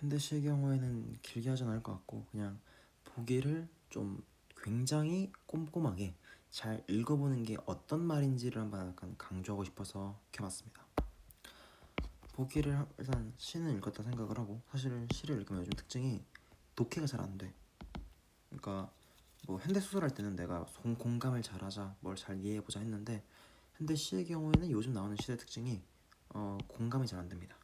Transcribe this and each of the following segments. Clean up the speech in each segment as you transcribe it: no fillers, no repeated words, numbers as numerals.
현대시의 경우에는 길게 하진 않을 것 같고 그냥 보기를 좀 굉장히 꼼꼼하게 잘 읽어보는 게 어떤 말인지를 한번 약간 강조하고 싶어서 켜봤습니다. 보기를 일단 시는 읽었다 생각을 하고, 사실은 시를 읽으면 요즘 특징이 독해가 잘 안 돼. 그러니까 뭐 현대 소설 할 때는 내가 공감을 잘하자, 뭘 잘 이해해보자 했는데, 현대 시의 경우에는 요즘 나오는 시의 특징이 공감이 잘 안 됩니다.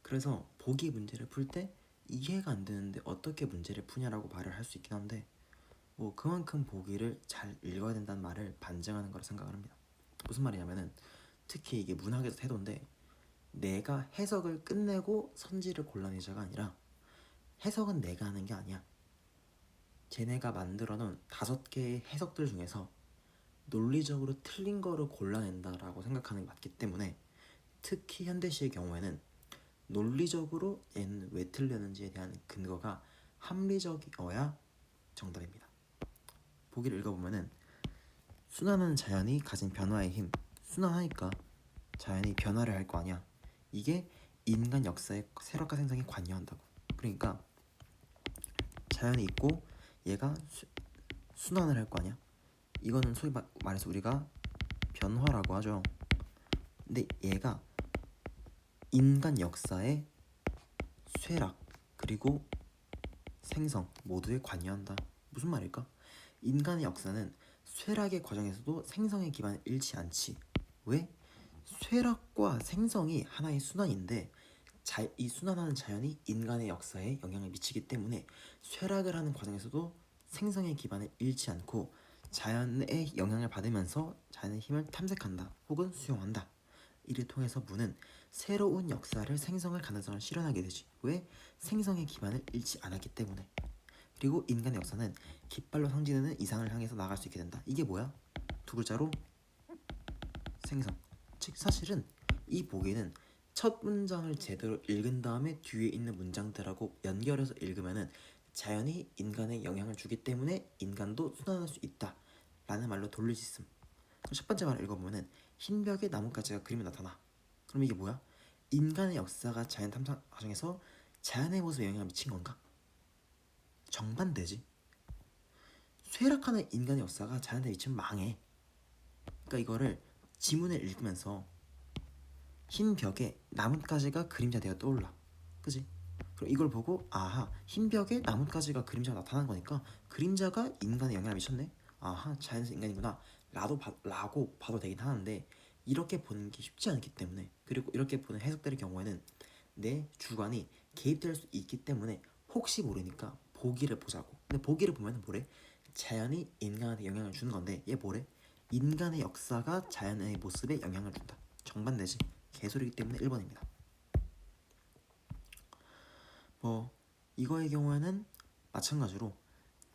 그래서 보기 문제를 풀 때 이해가 안 되는데 어떻게 문제를 푸냐라고 말을 할 수 있긴 한데, 뭐 그만큼 보기를 잘 읽어야 된다는 말을 반증하는 거라 생각을 합니다. 무슨 말이냐면은, 특히 이게 문학에서 태도인데, 내가 해석을 끝내고 선지를 골라내자가 아니라, 해석은 내가 하는 게 아니야. 쟤네가 만들어 놓은 5개의 해석들 중에서 논리적으로 틀린 거를 골라낸다라고 생각하는 게 맞기 때문에, 특히 현대시의 경우에는 논리적으로 얘는 왜 틀렸는지에 대한 근거가 합리적이어야 정답입니다. 보기를 읽어보면은, 순환하는 자연이 가진 변화의 힘, 순환하니까 자연이 변화를 할 거 아니야. 이게 인간 역사의 세력화 생성에 관여한다고. 그러니까 자연이 있고 얘가 순환을 할 거 아니야. 이거는 소위 말해서 우리가 변화라고 하죠. 근데 얘가 인간 역사의 쇠락 그리고 생성 모두에 관여한다. 무슨 말일까? 인간의 역사는 쇠락의 과정에서도 생성의 기반을 잃지 않지. 왜? 쇠락과 생성이 하나의 순환인데, 이 순환하는 자연이 인간의 역사에 영향을 미치기 때문에 쇠락을 하는 과정에서도 생성의 기반을 잃지 않고 자연의 영향을 받으면서 자연의 힘을 탐색한다 혹은 수용한다. 이를 통해서 문은 새로운 역사를 생성할 가능성을 실현하게 되지. 왜? 생성의 기반을 잃지 않았기 때문에. 그리고 인간의 역사는 깃발로 상징되는 이상을 향해서 나갈 수 있게 된다. 이게 뭐야? 2글자로 생성. 즉 사실은 이 보기는 첫 문장을 제대로 읽은 다음에 뒤에 있는 문장들하고 연결해서 읽으면은 자연이 인간에 영향을 주기 때문에 인간도 순환할 수 있다 라는 말로 돌릴 수 있음. 그럼 첫 번째 말을 읽어보면은, 흰 벽에 나뭇가지가 그림에 나타나. 그럼 이게 뭐야? 인간의 역사가 자연 탐사 과정에서 자연의 모습에 영향을 미친 건가? 정반대지. 쇠락하는 인간의 역사가 자연에 미치면 망해. 그러니까 이거를 지문을 읽으면서 흰 벽에 나뭇가지가 그림자 되어 떠올라. 그지? 그럼 이걸 보고 아하, 흰 벽에 나뭇가지가 그림자가 나타난 거니까 그림자가 인간에 영향을 미쳤네? 아하, 자연에서 인간이구나 라고 봐도 되긴 하는데, 이렇게 보는 게 쉽지 않기 때문에, 그리고 이렇게 보는 해석들의 경우에는 내 주관이 개입될 수 있기 때문에 혹시 모르니까 보기를 보자고. 근데 보기를 보면 뭐래? 자연이 인간한테 영향을 주는 건데, 얘 뭐래? 인간의 역사가 자연의 모습에 영향을 준다. 정반대지. 개소리이기 때문에 1번입니다. 뭐 이거의 경우에는 마찬가지로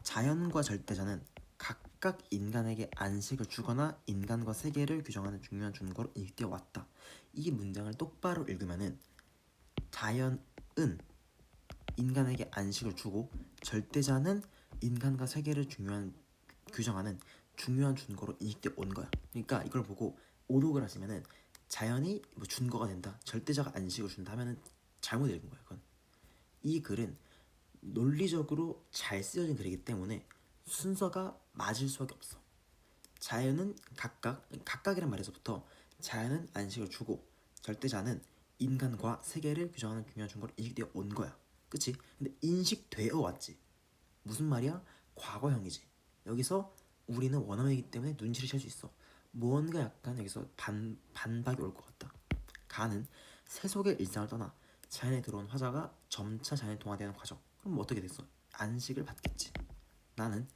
자연과 절대자는 각각 인간에게 안식을 주거나 인간과 세계를 규정하는 중요한 준거로 인식되어 왔다. 이 문장을 똑바로 읽으면은, 자연은 인간에게 안식을 주고 절대자는 인간과 세계를 규정하는 중요한 준거로 인식되어 온 거야. 그러니까 이걸 보고 오독을 하시면은 자연이 뭐 준거가 된다, 절대자가 안식을 준다 하면은 잘못 읽은 거야. 그건. 이 글은 논리적으로 잘 쓰여진 글이기 때문에 순서가 맞을 수밖에 없어. 자연은 각각이란 말에서부터 자연은 안식을 주고 절대자는 인간과 세계를 규정하는 중요한 준거로 인식되어 온 거야. 그치? 근데 인식되어 왔지. 무슨 말이야? 과거형이지. 여기서 우리는 원어민이기 때문에 눈치를 챌 수 있어. 뭔가 약간 여기서 반박이 올 것 같다. 가는 세속의 일상을 떠나 자연에 들어온 화자가 점차 자연에 동화되는 과정. 그럼 어떻게 됐어? 안식을 받겠지. 나는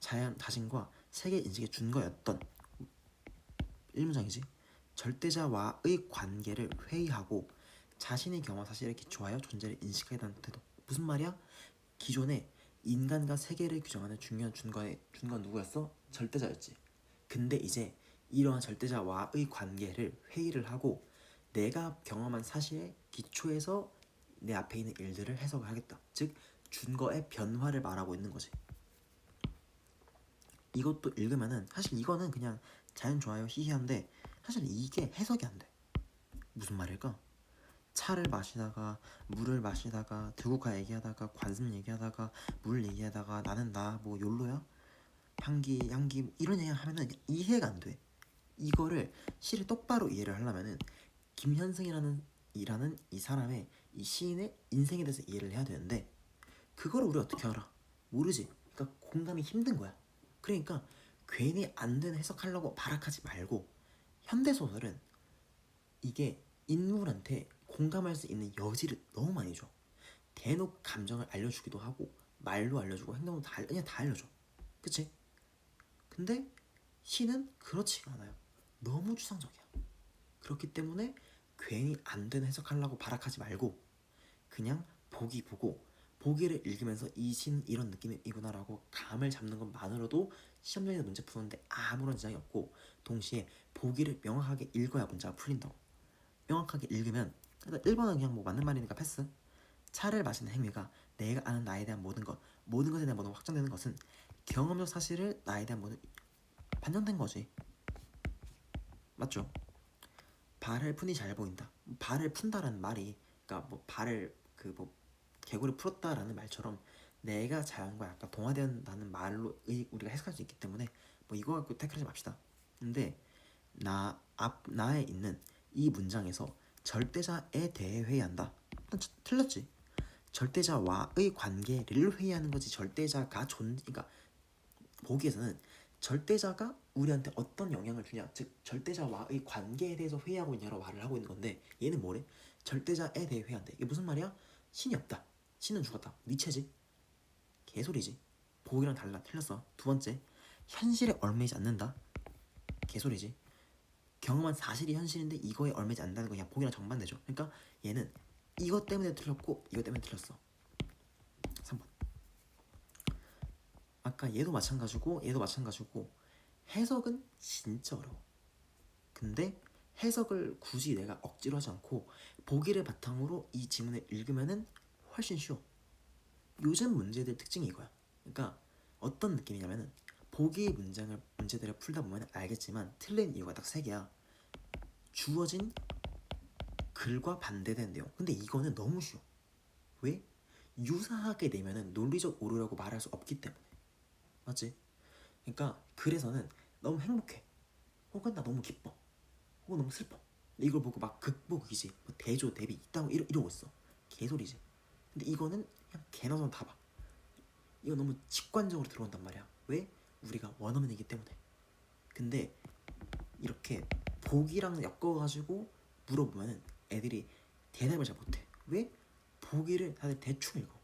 자연 자신과 세계 인식의 준거였던 1문장이지. 절대자와의 관계를 회의하고 자신의 경험 사실에 기초하여 존재를 인식하게 된 태도. 무슨 말이야? 기존에 인간과 세계를 규정하는 중요한 준거는 누구였어? 절대자였지. 근데 이제 이러한 절대자와의 관계를 회의를 하고 내가 경험한 사실에 기초해서 내 앞에 있는 일들을 해석을 하겠다. 즉 준거의 변화를 말하고 있는 거지. 이것도 읽으면은 사실 이거는 그냥 자연 좋아요 히히한데, 사실 이게 해석이 안 돼. 무슨 말일까? 차를 마시다가 물을 마시다가 들국화 얘기하다가 관습 얘기하다가 물 얘기하다가 나는 나 뭐 욜로야? 향기 뭐 이런 얘기 하면은 이해가 안 돼. 이거를 시를 똑바로 이해를 하려면은 김현승이라는 이 사람의 이 시인의 인생에 대해서 이해를 해야 되는데 그걸 우리 어떻게 알아? 모르지. 그러니까 공감이 힘든 거야. 그러니까 괜히 안 되는 해석하려고 발악하지 말고 현대 소설은 이게 인물한테 공감할 수 있는 여지를 너무 많이 줘. 대놓고 감정을 알려주기도 하고 말로 알려주고 행동도 그냥 다 알려줘. 그치? 근데 시는 그렇지가 않아요. 너무 추상적이야. 그렇기 때문에 괜히 안 되는 해석하려고 발악하지 말고 그냥 보기 보고 보기를 읽으면서 이 시는 이런 느낌이구나라고 감을 잡는 것만으로도 시험장에서 문제 푸는데 아무런 지장이 없고 동시에 보기를 명확하게 읽어야 문제가 풀린다고. 명확하게 읽으면 1번은 그냥 뭐 맞는 말이니까 패스. 차를 마시는 행위가 내가 아는 나에 대한 모든 것에 대한 모든 확정되는 것은 경험적 사실을 나에 대한 모든 반영된 거지. 맞죠? 발을 푸니 잘 보인다. 발을 푼다라는 말이 그러니까 뭐 발을 그 뭐 개구리 풀었다라는 말처럼 내가 자연과 약간 동화된다는 말로 우리가 해석할 수 있기 때문에 뭐 이거 갖고 태클하지 맙시다. 근데 나에 있는 이 문장에서 절대자에 대해 회의한다. 틀렸지. 절대자와의 관계를 회의하는 거지 절대자가 그러니까 보기에서는 절대자가 우리한테 어떤 영향을 주냐, 즉 절대자와의 관계에 대해서 회의하고 있냐로 말을 하고 있는 건데 얘는 뭐래? 절대자에 대해 회의한대. 이게 무슨 말이야? 신이 없다. 신은 죽었다. 니체지. 개소리지. 보기랑 달라. 틀렸어. 두 번째, 현실에 얽매이지 않는다. 개소리지. 경험한 사실이 현실인데 이거에 얽매이지 않는다는 거 그냥 보기랑 정반대죠. 그러니까 얘는 이것 때문에 틀렸고 이것 때문에 틀렸어. 3번. 아까 얘도 마찬가지고 해석은 진짜 어려워. 근데 해석을 굳이 내가 억지로 하지 않고 보기를 바탕으로 이 지문을 읽으면은 훨씬 쉬워. 요즘 문제들 특징이 이거야. 그러니까 어떤 느낌이냐면은 보기 문제들을 풀다 보면 알겠지만 틀린 이유가 딱 세 개야. 주어진 글과 반대되는 내용. 근데 이거는 너무 쉬워. 왜? 유사하게 내면은 논리적 오류라고 말할 수 없기 때문에. 맞지? 그러니까 그래서는 너무 행복해. 혹은 나 너무 기뻐. 혹은 너무 슬퍼. 이걸 보고 막 극복이지. 뭐 대조 대비 있다고 이러고 있어. 개소리지. 근데 이거는 그냥 개나 소나 다 봐. 이거 너무 직관적으로 들어온단 말이야. 왜? 우리가 원어민이기 때문에. 근데 이렇게 보기랑 엮어가지고 물어보면은 애들이 대답을 잘 못해. 왜? 보기를 다들 대충 읽어.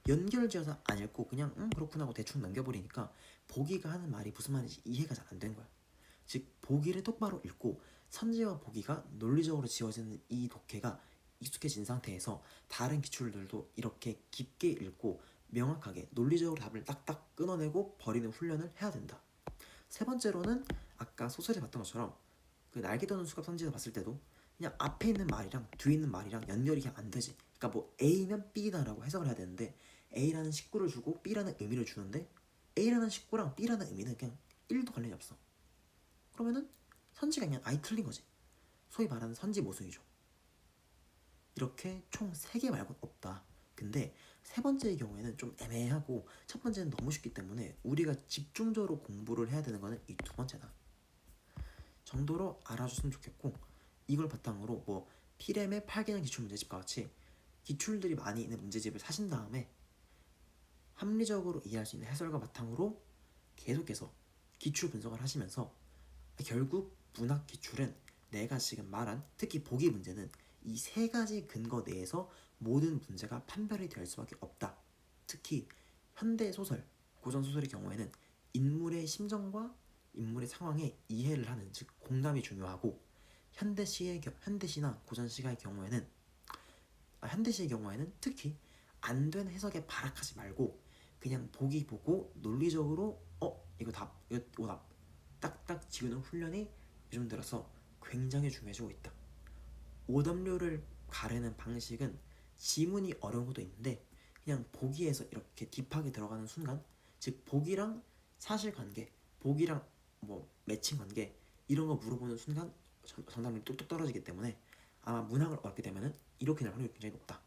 연결지어서 안 읽고 그냥 그렇구나 하고 대충 넘겨버리니까 보기가 하는 말이 무슨 말인지 이해가 잘 안 되는 거야. 즉 보기를 똑바로 읽고 선지와 보기가 논리적으로 지어지는 이 독해가 익숙해진 상태에서 다른 기출들도 이렇게 깊게 읽고 명확하게 논리적으로 답을 딱딱 끊어내고 버리는 훈련을 해야 된다. 세 번째로는 아까 소설에 봤던 것처럼 그 날개 도는 수갑 선지에서 봤을 때도 그냥 앞에 있는 말이랑 뒤에 있는 말이랑 연결이 그냥 안 되지. 그러니까 뭐 A면 B다라고 해석을 해야 되는데 A라는 식구를 주고 B라는 의미를 주는데 A라는 식구랑 B라는 의미는 그냥 1도 관련이 없어. 그러면은 선지가 그냥 아예 틀린 거지. 소위 말하는 선지 모순이죠. 이렇게 총 3개 말고는 없다. 근데 세 번째의 경우에는 좀 애매하고 첫 번째는 너무 쉽기 때문에 우리가 집중적으로 공부를 해야 되는 거는 이 두 번째다 정도로 알아줬으면 좋겠고, 이걸 바탕으로 뭐 피렘의 8개년 기출문제집과 같이 기출들이 많이 있는 문제집을 사신 다음에 합리적으로 이해할 수 있는 해설과 바탕으로 계속해서 기출 분석을 하시면서 결국 문학 기출은 내가 지금 말한 특히 보기 문제는 이 세 가지 근거 내에서 모든 문제가 판별이 될 수밖에 없다. 특히 현대 소설, 고전 소설의 경우에는 인물의 심정과 인물의 상황에 이해를 하는 즉 공감이 중요하고 현대시나 고전시가의 경우에는 현대시의 경우에는 특히 안 된 해석에 발악하지 말고 그냥 보기 보고 논리적으로 이거 오답 딱딱 지우는 훈련이 요즘 들어서 굉장히 중요해지고 있다. 오답률을 가르는 방식은 지문이 어려운 것도 있는데 그냥 보기에서 이렇게 딥하게 들어가는 순간, 즉 보기랑 사실관계, 보기랑 뭐 매칭관계 이런 거 물어보는 순간 정답률이 뚝뚝 떨어지기 때문에 아마 문학을 얻게 되면은 이렇게 될 확률이 굉장히 높다.